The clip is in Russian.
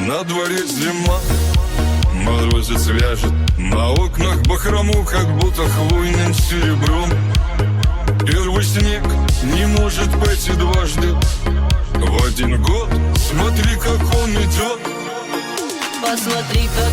на дворе зима. Морозец вяжет на окнах бахрому, как будто хвойным серебром. Первый снег не может пойти дважды в один год. Смотри, как он идет. Посмотри, как